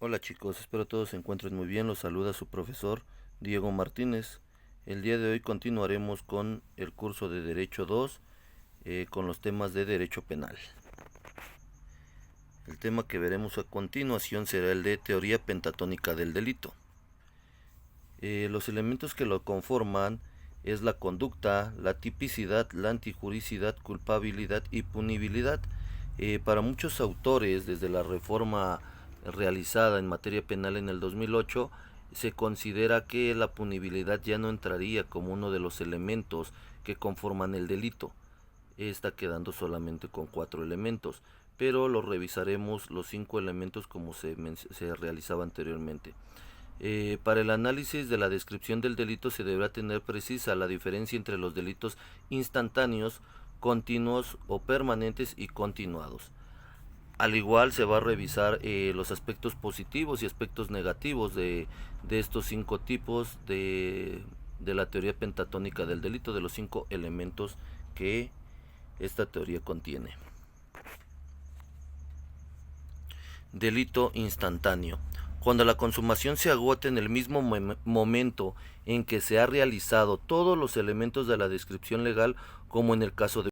Hola chicos, espero todos se encuentren muy bien. Los saluda su profesor Diego Martínez. El día de hoy continuaremos con el curso de Derecho 2 con los temas de Derecho Penal. El tema que veremos a continuación será el de Teoría Pentatónica del Delito. Los elementos que lo conforman es la conducta, la tipicidad, la antijuricidad, culpabilidad y punibilidad. Para muchos autores, desde la reforma realizada en materia penal en el 2008, se considera que la punibilidad ya no entraría como uno de los elementos que conforman el delito. Está quedando solamente con 4 elementos, pero lo revisaremos los 5 elementos como se realizaba anteriormente. Para el análisis de la descripción del delito se deberá tener precisa la diferencia entre los delitos instantáneos, continuos o permanentes y continuados. Al igual se va a revisar los aspectos positivos y aspectos negativos de estos 5 tipos de la teoría pentatónica del delito, de los 5 elementos que esta teoría contiene. Delito instantáneo. Cuando la consumación se agota en el mismo momento en que se ha realizado todos los elementos de la descripción legal, como en el caso de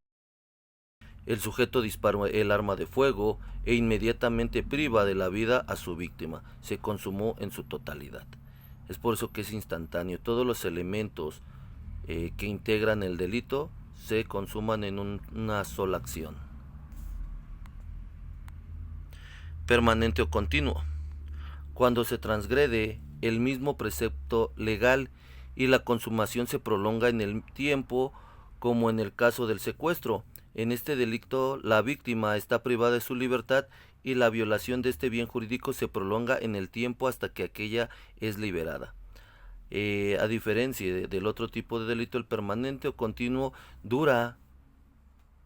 el sujeto disparó el arma de fuego e inmediatamente priva de la vida a su víctima. Se consumó en su totalidad. Es por eso que es instantáneo. Todos los elementos que integran el delito se consuman en una sola acción. Permanente o continuo. Cuando se transgrede el mismo precepto legal y la consumación se prolonga en el tiempo, como en el caso del secuestro. En este delito la víctima está privada de su libertad y la violación de este bien jurídico se prolonga en el tiempo hasta que aquella es liberada. A diferencia del otro tipo de delito, el permanente o continuo dura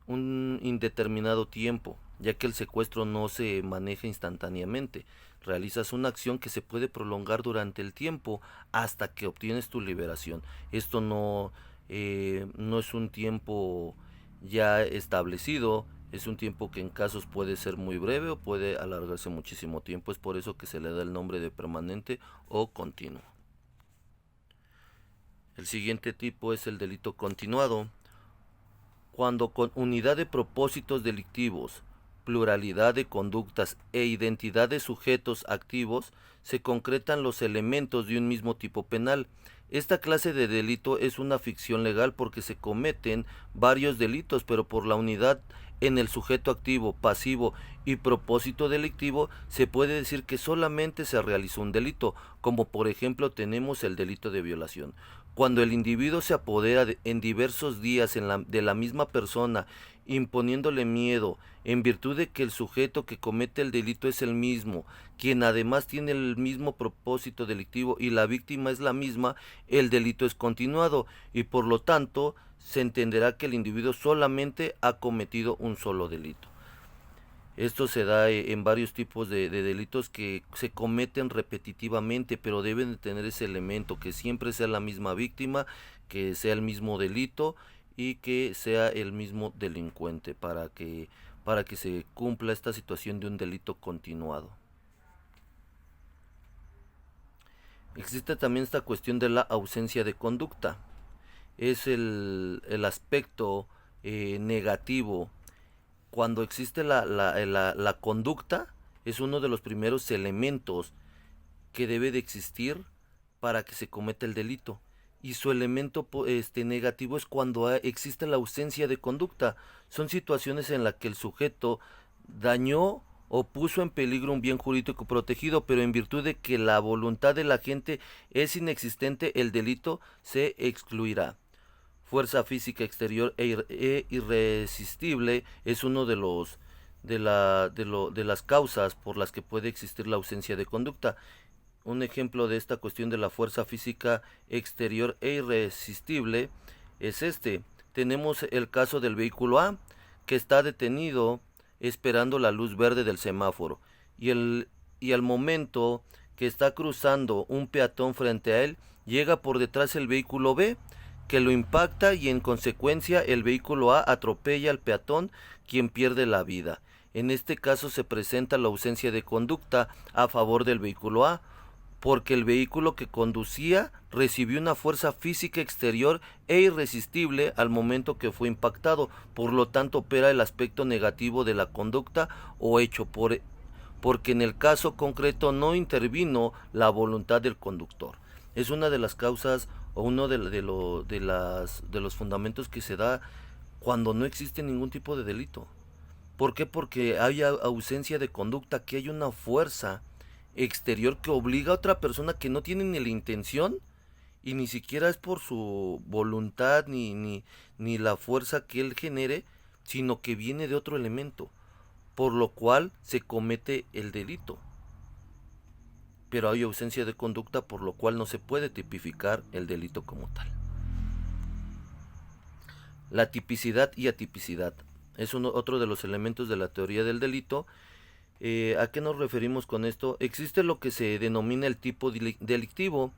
un indeterminado tiempo, ya que el secuestro no se maneja instantáneamente. Realizas una acción que se puede prolongar durante el tiempo hasta que obtienes tu liberación. Esto no es un tiempo ya establecido, es un tiempo que en casos puede ser muy breve o puede alargarse muchísimo tiempo. Es por eso que se le da el nombre de permanente o continuo. El siguiente tipo es el delito continuado. Cuando con unidad de propósitos delictivos, pluralidad de conductas e identidad de sujetos activos se concretan los elementos de un mismo tipo penal. Esta clase de delito es una ficción legal porque se cometen varios delitos, pero por la unidad en el sujeto activo, pasivo y propósito delictivo se puede decir que solamente se realizó un delito, como por ejemplo tenemos el delito de violación. Cuando el individuo se apodera en diversos días de la misma persona, imponiéndole miedo, en virtud de que el sujeto que comete el delito es el mismo, quien además tiene el mismo propósito delictivo y la víctima es la misma, el delito es continuado y por lo tanto se entenderá que el individuo solamente ha cometido un solo delito. Esto se da en varios tipos de delitos que se cometen repetitivamente, pero deben de tener ese elemento, que siempre sea la misma víctima, que sea el mismo delito y que sea el mismo delincuente para que se cumpla esta situación de un delito continuado. Existe también esta cuestión de la ausencia de conducta. Es el aspecto negativo. Cuando existe la conducta, es uno de los primeros elementos que debe de existir para que se cometa el delito. Y su elemento negativo es cuando existe la ausencia de conducta. Son situaciones en las que el sujeto dañó o puso en peligro un bien jurídico protegido, pero en virtud de que la voluntad de la gente es inexistente, el delito se excluirá. Fuerza física exterior e irresistible es uno de las causas por las que puede existir la ausencia de conducta. Un ejemplo de esta cuestión de la fuerza física exterior e irresistible es este. Tenemos el caso del vehículo A, que está detenido esperando la luz verde del semáforo y al momento que está cruzando un peatón frente a él, llega por detrás el vehículo B, que lo impacta y en consecuencia el vehículo A atropella al peatón, quien pierde la vida. En este caso se presenta la ausencia de conducta a favor del vehículo A, porque el vehículo que conducía recibió una fuerza física exterior e irresistible al momento que fue impactado, por lo tanto opera el aspecto negativo de la conducta o hecho, porque en el caso concreto no intervino la voluntad del conductor. Es una de las causas o uno de los fundamentos que se da cuando no existe ningún tipo de delito. ¿Por qué? Porque hay ausencia de conducta, que hay una fuerza exterior que obliga a otra persona que no tiene ni la intención y ni siquiera es por su voluntad ni la fuerza que él genere, sino que viene de otro elemento, por lo cual se comete el delito. Pero hay ausencia de conducta, por lo cual no se puede tipificar el delito como tal. La tipicidad y atipicidad es otro de los elementos de la teoría del delito. ¿A qué nos referimos con esto? Existe lo que se denomina el tipo delictivo,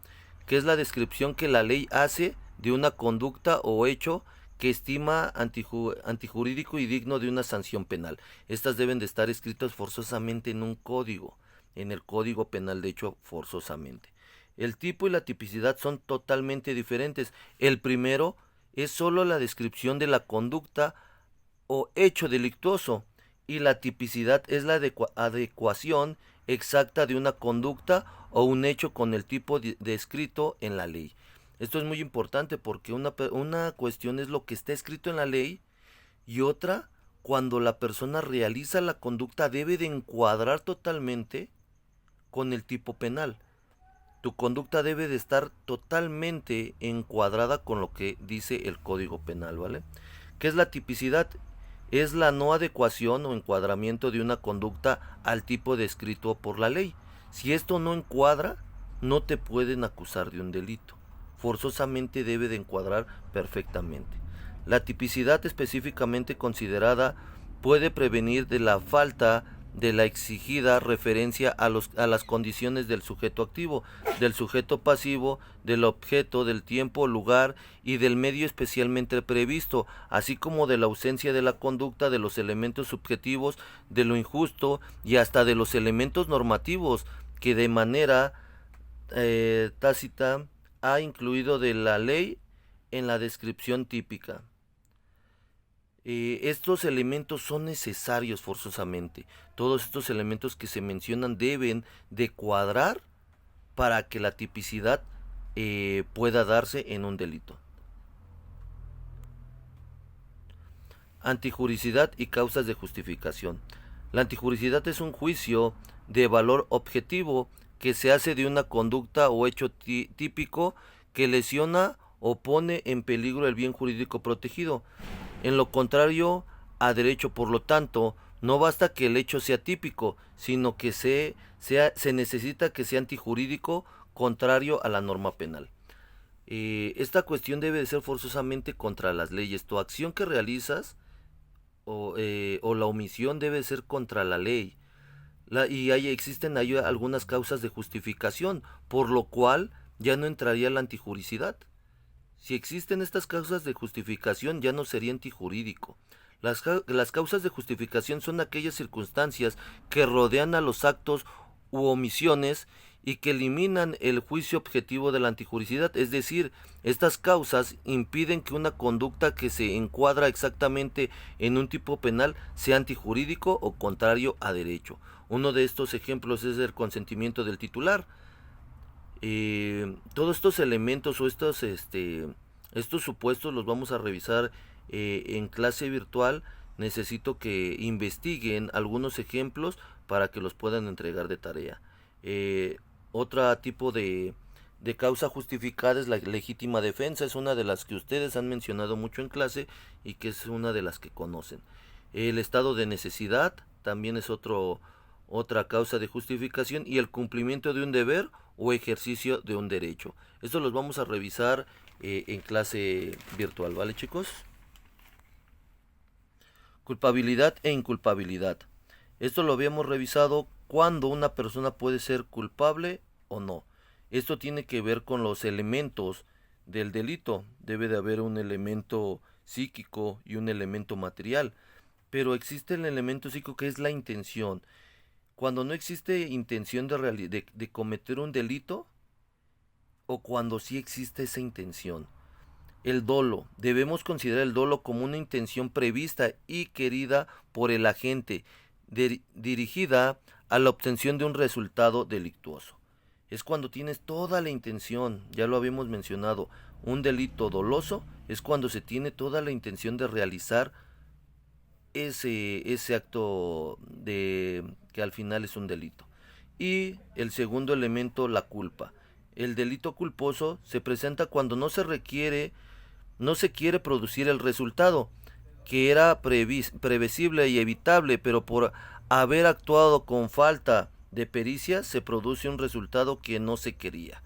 que es la descripción que la ley hace de una conducta o hecho que estima antijurídico y digno de una sanción penal. Estas deben de estar escritas forzosamente en un código, en el Código Penal, de hecho, forzosamente. El tipo y la tipicidad son totalmente diferentes. El primero es solo la descripción de la conducta o hecho delictuoso, y la tipicidad es la adecuación exacta de una conducta o un hecho con el tipo descrito en la ley. Esto es muy importante porque una cuestión es lo que está escrito en la ley y otra, cuando la persona realiza la conducta, debe de encuadrar totalmente con el tipo penal. Tu conducta debe de estar totalmente encuadrada con lo que dice el Código Penal, ¿vale? ¿Qué es la tipicidad? Es la no adecuación o encuadramiento de una conducta al tipo descrito por la ley. Si esto no encuadra, no te pueden acusar de un delito. Forzosamente debe de encuadrar perfectamente. La tipicidad específicamente considerada puede prevenir de la falta de la exigida referencia a las condiciones del sujeto activo, del sujeto pasivo, del objeto, del tiempo, lugar y del medio especialmente previsto, así como de la ausencia de la conducta, de los elementos subjetivos, de lo injusto y hasta de los elementos normativos que de manera tácita ha incluido de la ley en la descripción típica. Estos elementos son necesarios forzosamente. Todos estos elementos que se mencionan deben de cuadrar para que la tipicidad pueda darse en un delito. Antijuricidad y causas de justificación. La antijuricidad es un juicio de valor objetivo que se hace de una conducta o hecho típico que lesiona o pone en peligro el bien jurídico protegido. En lo contrario a derecho, por lo tanto, no basta que el hecho sea típico, sino que se necesita que sea antijurídico, contrario a la norma penal. Esta cuestión debe de ser forzosamente contra las leyes. Tu acción que realizas o la omisión debe ser contra la ley. Existen ahí algunas causas de justificación, por lo cual ya no entraría la antijuricidad. Si existen estas causas de justificación, ya no sería antijurídico. Las causas de justificación son aquellas circunstancias que rodean a los actos u omisiones y que eliminan el juicio objetivo de la antijuricidad. Es decir, estas causas impiden que una conducta que se encuadra exactamente en un tipo penal sea antijurídico o contrario a derecho. Uno de estos ejemplos es el consentimiento del titular. Todos estos elementos o estos supuestos los vamos a revisar en clase virtual. Necesito que investiguen algunos ejemplos para que los puedan entregar de tarea. Otro tipo de causa justificada es la legítima defensa. Es una de las que ustedes han mencionado mucho en clase y que es una de las que conocen. El estado de necesidad también es otra causa de justificación, y el cumplimiento de un deber o ejercicio de un derecho. Esto los vamos a revisar en clase virtual, ¿vale, chicos? Culpabilidad e inculpabilidad. Esto lo habíamos revisado cuando una persona puede ser culpable o no. Esto tiene que ver con los elementos del delito. Debe de haber un elemento psíquico y un elemento material. pero existe el elemento psíquico que es la intención. Cuando no existe intención de cometer un delito o cuando sí existe esa intención. El dolo. Debemos considerar el dolo como una intención prevista y querida por el agente, dirigida a la obtención de un resultado delictuoso. Es cuando tienes toda la intención, ya lo habíamos mencionado, un delito doloso es cuando se tiene toda la intención de realizar ese acto de que al final es un delito. Y el segundo elemento, la culpa. El delito culposo se presenta cuando no se quiere producir el resultado, que era previsible y evitable, pero por haber actuado con falta de pericia se produce un resultado que no se quería.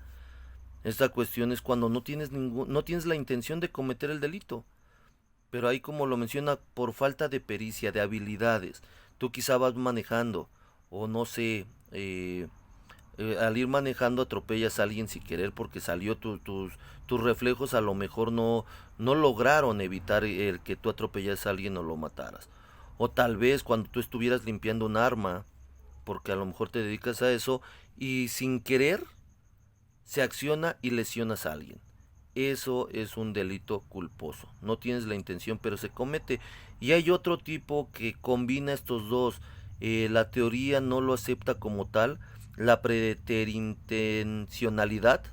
Esta cuestión es cuando no tienes la intención de cometer el delito, pero ahí como lo menciona, por falta de pericia, de habilidades. Tú quizá vas manejando, o no sé, al ir manejando atropellas a alguien sin querer porque salió tus reflejos a lo mejor no lograron evitar el que tú atropellas a alguien o lo mataras. O tal vez cuando tú estuvieras limpiando un arma, porque a lo mejor te dedicas a eso, y sin querer se acciona y lesionas a alguien. Eso es un delito culposo. No tienes la intención, pero se comete. Y hay otro tipo que combina estos dos. La teoría no lo acepta como tal. La preterintencionalidad.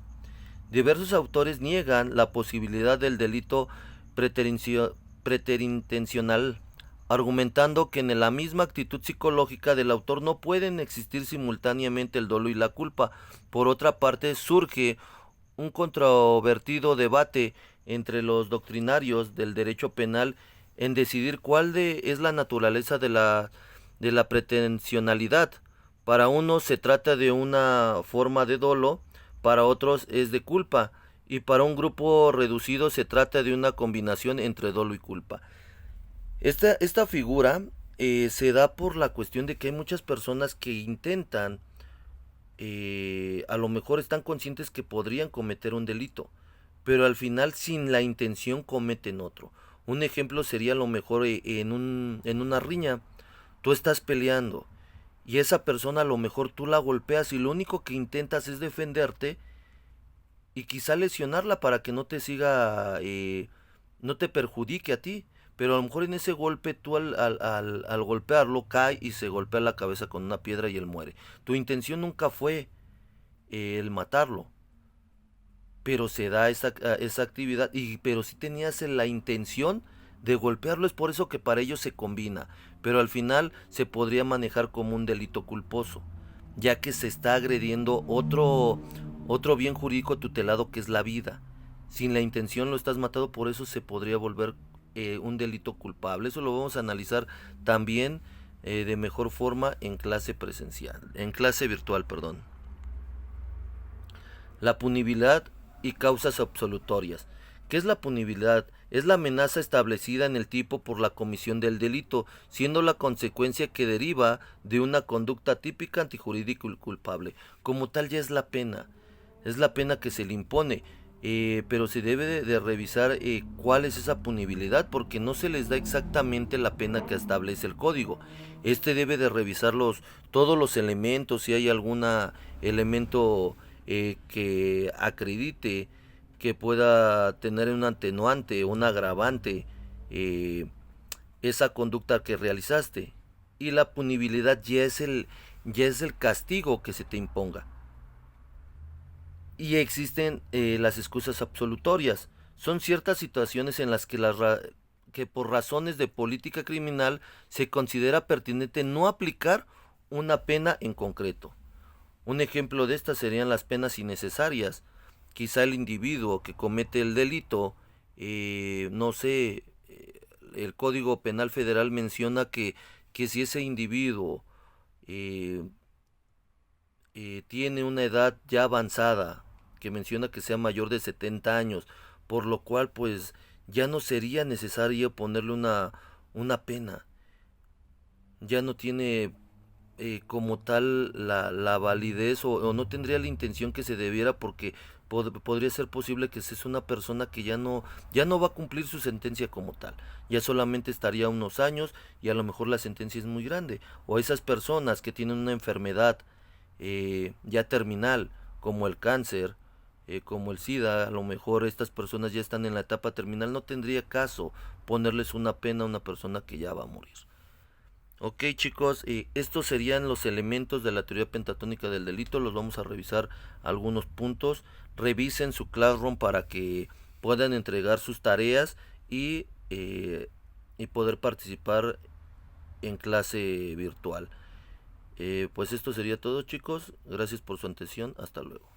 Diversos autores niegan la posibilidad del delito preterintencional, argumentando que en la misma actitud psicológica del autor no pueden existir simultáneamente el dolo y la culpa. Por otra parte, surge un controvertido debate entre los doctrinarios del derecho penal en decidir es la naturaleza de la pretensionalidad. Para unos se trata de una forma de dolo, para otros es de culpa, y para un grupo reducido se trata de una combinación entre dolo y culpa. Esta figura se da por la cuestión de que hay muchas personas que intentan a lo mejor están conscientes que podrían cometer un delito, pero al final sin la intención cometen otro. Un ejemplo sería a lo mejor en una riña, tú estás peleando y esa persona a lo mejor tú la golpeas y lo único que intentas es defenderte y quizá lesionarla para que no te siga, no te perjudique a ti. Pero a lo mejor en ese golpe tú al golpearlo cae y se golpea la cabeza con una piedra y él muere. Tu intención nunca fue el matarlo, pero se da esa actividad, pero si tenías la intención de golpearlo, es por eso que para ellos se combina, pero al final se podría manejar como un delito culposo, ya que se está agrediendo otro bien jurídico tutelado que es la vida. Sin la intención lo estás matando, por eso se podría volver un delito culpable. Eso lo vamos a analizar también de mejor forma en clase presencial, en clase virtual, perdón. La punibilidad y causas absolutorias. ¿Qué es la punibilidad? Es la amenaza establecida en el tipo por la comisión del delito, siendo la consecuencia que deriva de una conducta típica antijurídica y culpable. Como tal ya es la pena que se le impone, pero se debe de revisar cuál es esa punibilidad, porque no se les da exactamente la pena que establece el código. Este debe de revisar todos los elementos, si hay algún elemento que acredite que pueda tener un atenuante, un agravante, eh, esa conducta que realizaste. Y la punibilidad ya es el castigo que se te imponga. Y existen las excusas absolutorias. Son ciertas situaciones en las que, que por razones de política criminal se considera pertinente no aplicar una pena en concreto. Un ejemplo de estas serían las penas innecesarias. Quizá el individuo que comete el delito, no sé, el Código Penal Federal menciona que si ese individuo eh, tiene una edad ya avanzada, que menciona que sea mayor de 70 años, por lo cual pues ya no sería necesario ponerle una pena. Ya no tiene como tal la validez o no tendría la intención que se debiera porque podría ser posible que es una persona que ya no va a cumplir su sentencia como tal, ya solamente estaría unos años y a lo mejor la sentencia es muy grande. O esas personas que tienen una enfermedad ya terminal, como el cáncer, como el SIDA, a lo mejor estas personas ya están en la etapa terminal, no tendría caso ponerles una pena a una persona que ya va a morir. Ok, chicos, estos serían los elementos de la teoría pentatónica del delito. Los vamos a revisar algunos puntos. Revisen su Classroom para que puedan entregar sus tareas y poder participar en clase virtual. Pues esto sería todo, chicos. Gracias por su atención. Hasta luego.